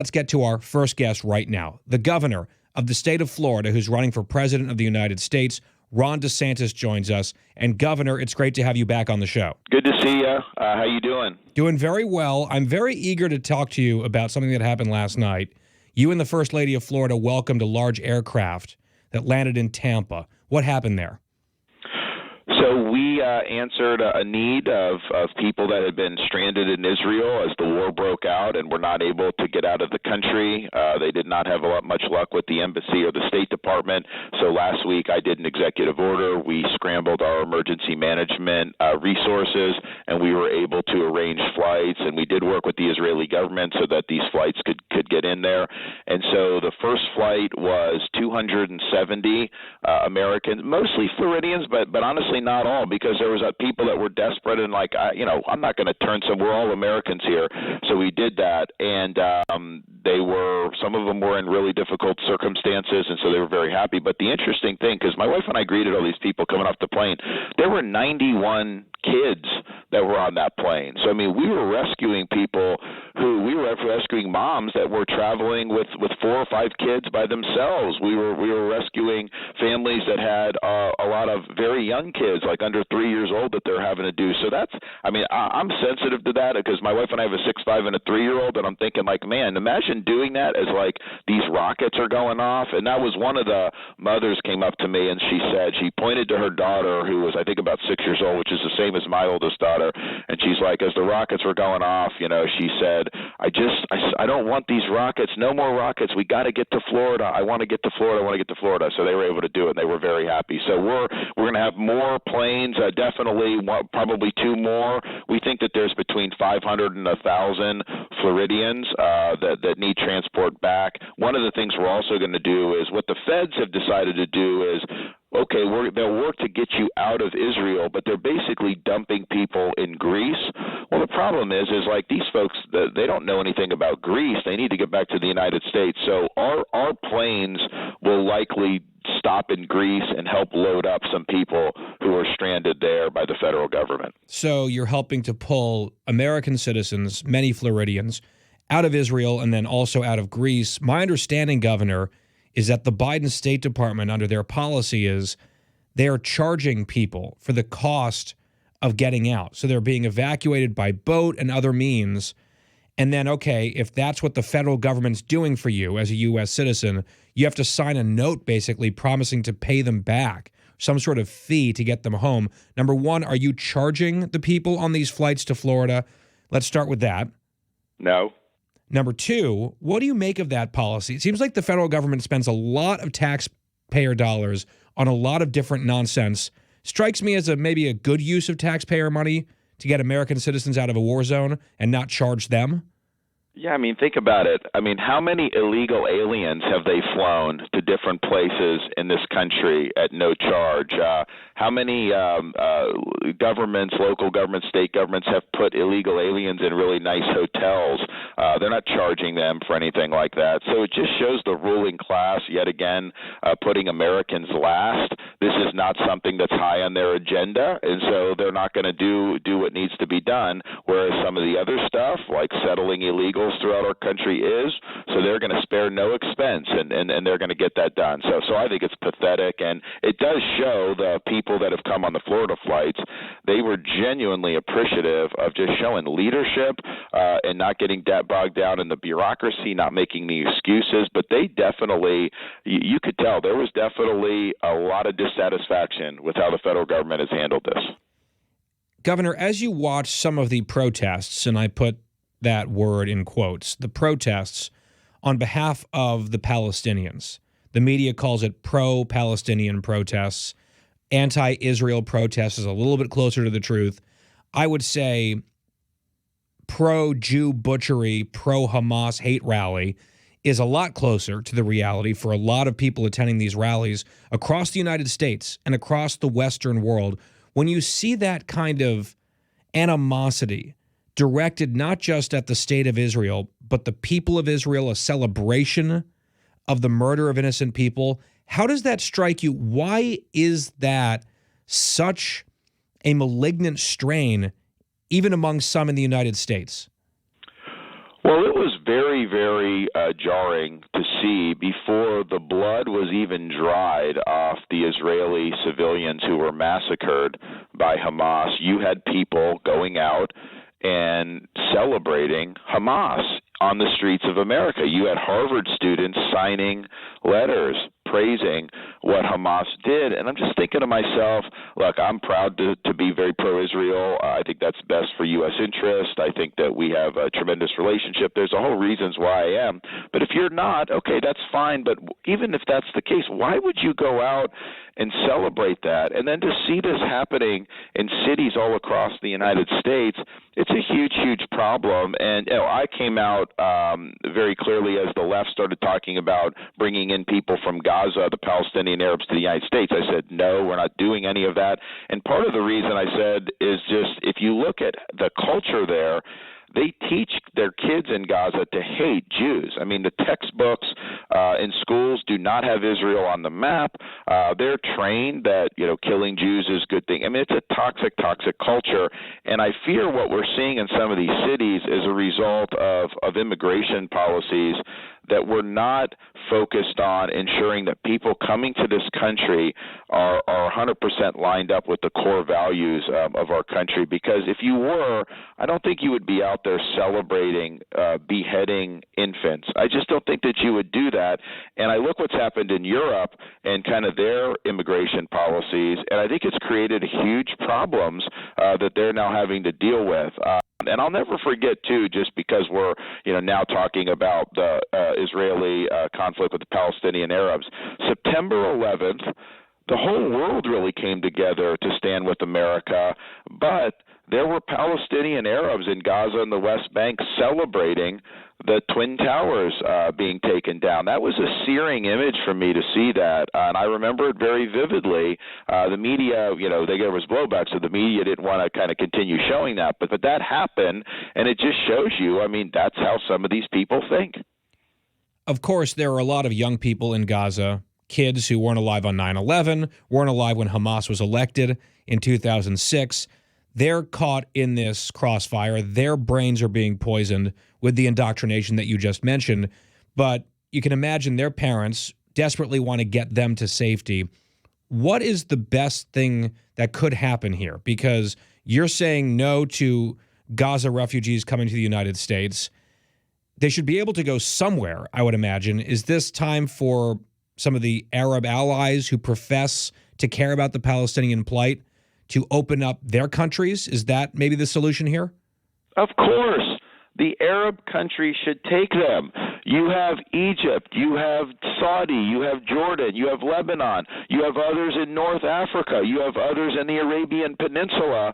Let's get to our first guest right now, the governor of the state of Florida, who's running for president of the United States. Ron DeSantis joins us. And Governor, it's great to have you back on the show. Good to see you. How you doing? Doing very well. I'm very eager to talk to you about something that happened last night. You and the First Lady of Florida welcomed a large aircraft that landed in Tampa. What happened there? So we answered a need of people that had been stranded in Israel as the war broke out and were not able to get out of the country. They did not have much luck with the embassy or the State Department. So last week I did an executive order. We scrambled our emergency management resources, and we were able to arrange flights. And we did work with the Israeli government so that these flights could get in there. And so the first flight was 270 Americans, mostly Floridians, but honestly not all, because there was people that were desperate and like, I'm not going to turn we're all Americans here. So we did that, and some of them were in really difficult circumstances, and so they were very happy. But the interesting thing, because my wife and I greeted all these people coming off the plane, there were 91 kids that were on that plane. So, I mean, we were rescuing rescuing moms that were traveling with 4 or 5 kids by themselves. We were rescuing families that had a lot of very young kids, like under 3 years old, that they're having to do. So I'm sensitive to that because my wife and I have a 6'5" and a 3-year-old, and I'm thinking like, man, imagine doing that as like these rockets are going off. And that was one of the mothers came up to me and she pointed to her daughter, who was I think about 6 years old, which is the same as my oldest daughter, and she's like, as the rockets were going off, she said, I don't want these rockets, no more rockets, we got to get to Florida, I want to get to Florida. So they were able to do it, and they were very happy. So we're going to have more planes, definitely, probably 2 more. We think that there's between 500 and 1,000 Floridians that need transport back. One of the things we're also going to do is what the feds have decided to do is, okay, they'll work to get you out of Israel, but they're basically dumping people in Greece. Well, the problem is like these folks, they don't know anything about Greece. They need to get back to the United States. So our planes will likely stop in Greece and help load up some people who are stranded there by the federal government. So you're helping to pull American citizens, many Floridians, out of Israel and then also out of Greece. My understanding, Governor, is that the Biden State Department, under their policy, is they are charging people for the cost of getting out. So they're being evacuated by boat and other means. And then, okay, if that's what the federal government's doing for you as a U.S. citizen, you have to sign a note basically promising to pay them back, some sort of fee to get them home. Number one, are you charging the people on these flights to Florida? Let's start with that. No. Number two, what do you make of that policy? It seems like the federal government spends a lot of taxpayer dollars on a lot of different nonsense. Strikes me as maybe a good use of taxpayer money to get American citizens out of a war zone and not charge them. Yeah, I mean, think about it. I mean, how many illegal aliens have they flown to different places in this country at no charge? How many governments, local governments, state governments have put illegal aliens in really nice hotels? They're not charging them for anything like that. So it just shows the ruling class, yet again, putting Americans last. This is not something that's high on their agenda, and so they're not going to do what needs to be done, whereas some of the other stuff, like settling illegals throughout our country is, so they're going to spare no expense, and they're going to get that done. So I think it's pathetic, and it does show the people that have come on the Florida flights, they were genuinely appreciative of just showing leadership and not getting bogged down in the bureaucracy, not making the excuses, but they definitely, you could tell there was definitely a lot of dissatisfaction with how the federal government has handled this. Governor, as you watch some of the protests, and I put that word in quotes, the protests on behalf of the Palestinians. The media calls it pro-Palestinian protests. Anti-Israel protests is a little bit closer to the truth. I would say pro-Jew butchery, pro-Hamas hate rally is a lot closer to the reality for a lot of people attending these rallies across the United States and across the Western world. When you see that kind of animosity directed not just at the state of Israel, but the people of Israel, a celebration of the murder of innocent people, how does that strike you? Why is that such a malignant strain, even among some in the United States? Well, it was very, very jarring to see before the blood was even dried off the Israeli civilians who were massacred by Hamas. You had people going out and celebrating Hamas on the streets of America. You had Harvard students signing letters praising what Hamas did. And I'm just thinking to myself, look, I'm proud to be very pro-Israel. I think that's best for U.S. interest. I think that we have a tremendous relationship. There's a whole reasons why I am. But if you're not, okay, that's fine. But even if that's the case, why would you go out and celebrate that? And then to see this happening in cities all across the United States, it's a huge, huge problem. And I came out very clearly as the left started talking about bringing in people from Gaza, the Palestinian Arabs, to the United States. I said, no, we're not doing any of that. And part of the reason I said is just if you look at the culture there, they teach their kids in Gaza to hate Jews. I mean, the textbooks in schools do not have Israel on the map. They're trained that, killing Jews is a good thing. I mean, it's a toxic, toxic culture. And I fear what we're seeing in some of these cities is a result of immigration policies that we're not focused on ensuring that people coming to this country are 100% lined up with the core values of our country. Because if you were, I don't think you would be out there celebrating beheading infants. I just don't think that you would do that. And I look what's happened in Europe and kind of their immigration policies, and I think it's created huge problems that they're now having to deal with. And I'll never forget, too, just because we're now talking about the Israeli conflict with the Palestinian Arabs, September 11th, the whole world really came together to stand with America, but there were Palestinian Arabs in Gaza and the West Bank celebrating the Twin Towers being taken down. That was a searing image for me to see that, and I remember it very vividly. The media, they gave us blowback, so the media didn't want to kind of continue showing that, but that happened, and it just shows you, that's how some of these people think. Of course, there are a lot of young people in Gaza, kids who weren't alive on 9/11, weren't alive when Hamas was elected in 2006. They're caught in this crossfire. Their brains are being poisoned with the indoctrination that you just mentioned. But you can imagine their parents desperately want to get them to safety. What is the best thing that could happen here? Because you're saying no to Gaza refugees coming to the United States. They should be able to go somewhere, I would imagine. Is this time for some of the Arab allies who profess to care about the Palestinian plight to open up their countries? Is that maybe the solution here? Of course. The Arab countries should take them. You have Egypt, you have Saudi, you have Jordan, you have Lebanon, you have others in North Africa, you have others in the Arabian Peninsula.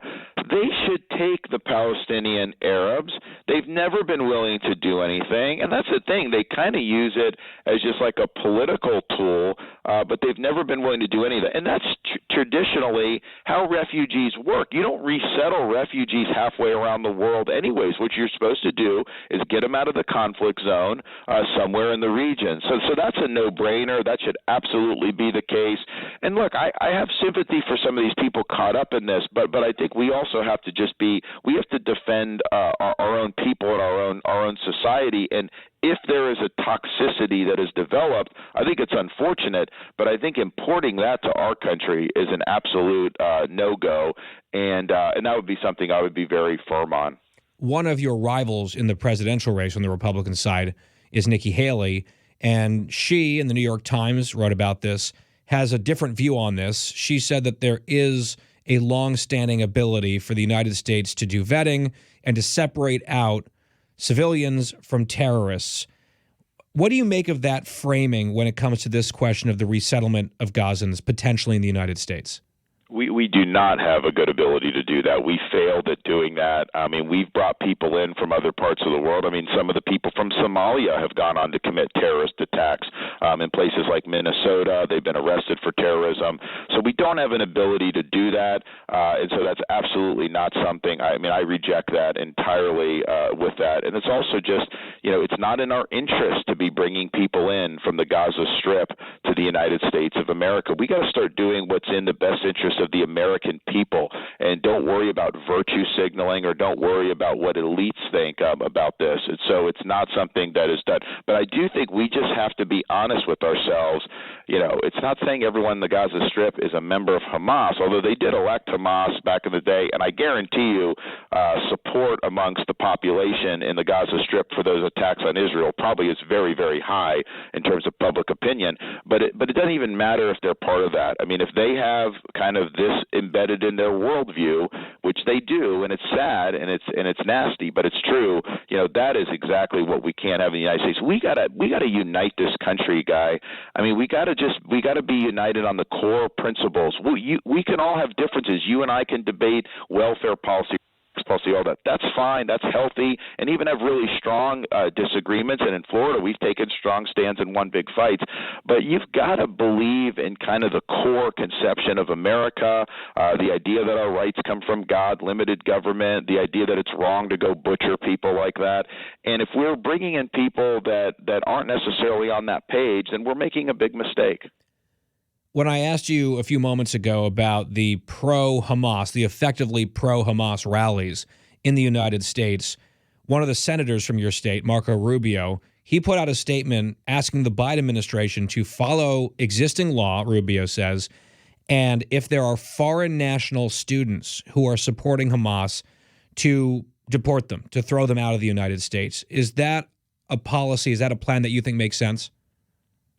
They should take the Palestinian Arabs. They've never been willing to do anything, and that's the thing. They kind of use it as just like a political tool, but they've never been willing to do anything. And that's traditionally how refugees work. You don't resettle refugees halfway around the world anyways. What you're supposed to do is get them out of the conflict zone somewhere in the region. So that's a no-brainer. That should absolutely be the case. And look, I have sympathy for some of these people caught up in this, but I think we also have to we have to defend our own people and our own society. And if there is a toxicity that is developed, I think it's unfortunate, but I think importing that to our country is an absolute no-go, and that would be something I would be very firm on. One of your rivals in the presidential race on the Republican side is Nikki Haley, and she, in the New York Times, wrote about this, has a different view on this. She said that there is a long-standing ability for the United States to do vetting and to separate out civilians from terrorists. What do you make of that framing when it comes to this question of the resettlement of Gazans potentially in the United States? We do not have a good ability to do that. We failed at doing that. I mean, we've brought people in from other parts of the world. I mean, some of the people from Somalia have gone on to commit terrorist attacks in places like Minnesota. They've been arrested for terrorism. So we don't have an ability to do that. And so that's absolutely not something. I reject that entirely with that. And it's also just, it's not in our interest to be bringing people in from the Gaza Strip to the United States of America. We got to start doing what's in the best interest interest of the American people, and don't worry about virtue signaling or don't worry about what elites think about this. And so it's not something that is done. But I do think we just have to be honest with ourselves. You know, it's not saying everyone in the Gaza Strip is a member of Hamas, although they did elect Hamas back in the day, and I guarantee you support amongst the population in the Gaza Strip for those attacks on Israel probably is very, very high in terms of public opinion. But it doesn't even matter if they're part of that. I mean, if they have kind of this embedded in their worldview, which they do, and it's sad and it's nasty, but it's true. You know, that is exactly what we can't have in the United States. We gotta unite this country, Guy. I mean, we gotta be united on the core principles. We can all have differences. You and I can debate welfare policy, all that. That's fine. That's healthy. And even have really strong disagreements. And in Florida, we've taken strong stands and won big fights. But you've got to believe in kind of the core conception of America, the idea that our rights come from God, limited government, the idea that it's wrong to go butcher people like that. And if we're bringing in people that aren't necessarily on that page, then we're making a big mistake. When I asked you a few moments ago about the pro-Hamas, the effectively pro-Hamas rallies in the United States, one of the senators from your state, Marco Rubio, he put out a statement asking the Biden administration to follow existing law, Rubio says, and if there are foreign national students who are supporting Hamas, to deport them, to throw them out of the United States. Is that a policy? Is that a plan that you think makes sense?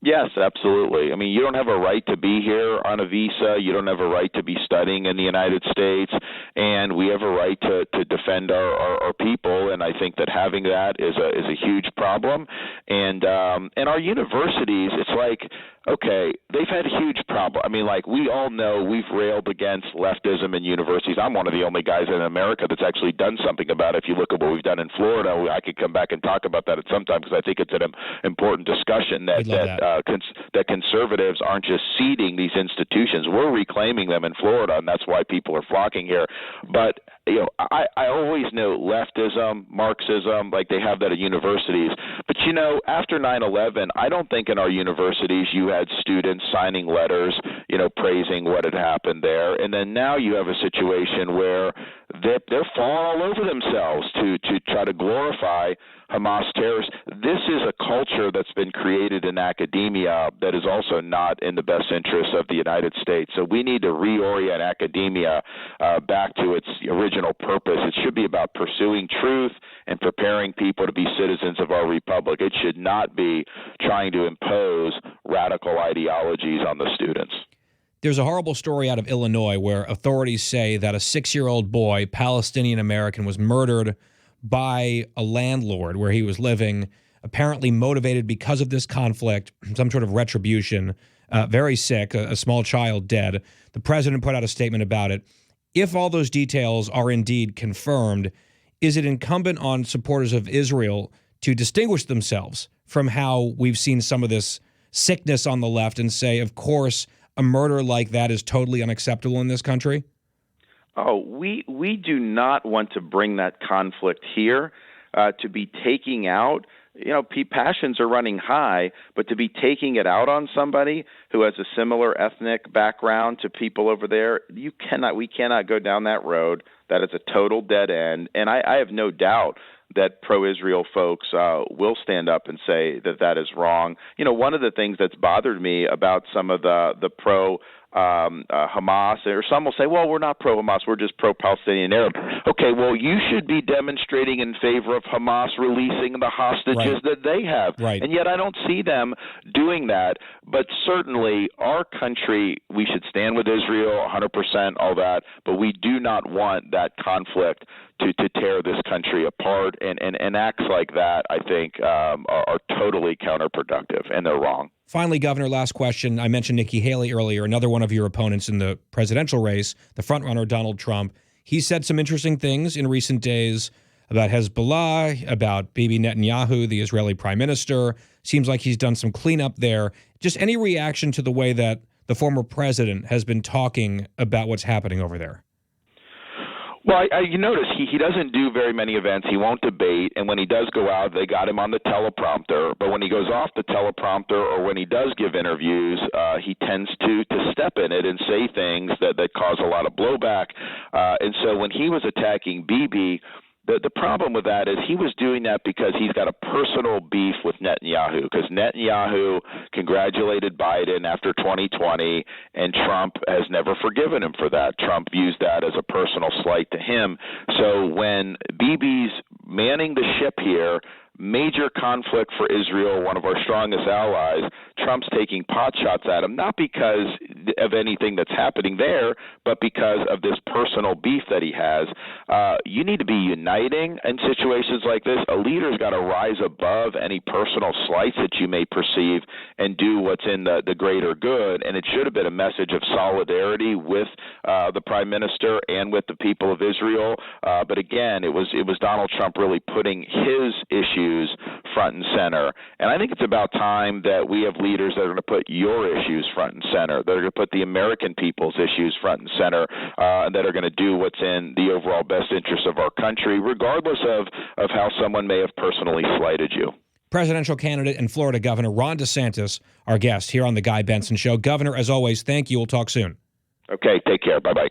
Yes, absolutely. I mean, you don't have a right to be here on a visa. You don't have a right to be studying in the United States, and we have a right to defend our people. And I think that having that is a huge problem. And our universities, it's like, okay, they've had a huge problem. I mean, like, we all know we've railed against leftism in universities. I'm one of the only guys in America that's actually done something about it. If you look at what we've done in Florida, I could come back and talk about that at some time because I think it's an important discussion that conservatives aren't just ceding these institutions. We're reclaiming them in Florida, and that's why people are flocking here. But you know, I always know leftism, Marxism, like they have that at universities. But, you know, after 9/11, I don't think in our universities you had students signing letters, you know, praising what had happened there. And then now you have a situation where they're falling all over themselves to try to glorify Hamas terrorists. This is a culture that's been created in academia that is also not in the best interest of the United States. So we need to reorient academia back to its original purpose. It should be about pursuing truth and preparing people to be citizens of our republic. It should not be trying to impose radical ideologies on the students. There's a horrible story out of Illinois where authorities say that a 6-year-old boy, Palestinian-American, was murdered by a landlord where he was living, apparently motivated because of this conflict, some sort of retribution, very sick, a small child dead. The president put out a statement about it. If all those details are indeed confirmed, is it incumbent on supporters of Israel to distinguish themselves from how we've seen some of this sickness on the left and say, of course, a murder like that is totally unacceptable in this country? Oh, we do not want to bring that conflict here, to be taking out, you know, passions are running high, but to be taking it out on somebody who has a similar ethnic background to people over there, we cannot go down that road. That is a total dead end. And I have no doubt that pro-Israel folks will stand up and say that that is wrong. You know, one of the things that's bothered me about some of the Hamas, or some will say, well, we're not pro-Hamas, we're just pro-Palestinian Arab. Okay, well, you should be demonstrating in favor of Hamas releasing the hostages that they have. Right. And yet I don't see them doing that. But certainly our country, we should stand with Israel 100%, all that, but we do not want that conflict to tear this country apart, and acts like that, I think, are totally counterproductive, and they're wrong. Finally, Governor, last question. I mentioned Nikki Haley earlier, another one of your opponents in the presidential race, the frontrunner Donald Trump. He said some interesting things in recent days about Hezbollah, about Bibi Netanyahu, the Israeli prime minister. Seems like he's done some cleanup there. Just any reaction to the way that the former president has been talking about what's happening over there? Well, you notice he doesn't do very many events. He won't debate, and when he does go out, they got him on the teleprompter. But when he goes off the teleprompter or when he does give interviews, he tends to step in it and say things that cause a lot of blowback. And so when he was attacking Bibi, the problem with that is he was doing that because he's got a personal beef with Netanyahu, because Netanyahu congratulated Biden after 2020, and Trump has never forgiven him for that. Trump views that as a personal slight to him. So when Bibi's manning the ship here, major conflict for Israel, one of our strongest allies, Trump's taking pot shots at him, not because of anything that's happening there, but because of this personal beef that he has. You need to be uniting in situations like this. A leader's got to rise above any personal slights that you may perceive and do what's in the greater good. And it should have been a message of solidarity with the prime minister and with the people of Israel. But again, it was Donald Trump really putting his issues front and center. And I think it's about time that we have leaders that are going to put your issues front and center, that are going to put the American people's issues front and center, and that are going to do what's in the overall best interest of our country, regardless of how someone may have personally slighted you. Presidential candidate and Florida Governor Ron DeSantis, our guest here on the Guy Benson Show. Governor, as always, thank you. We'll talk soon. Okay, take care. Bye-bye.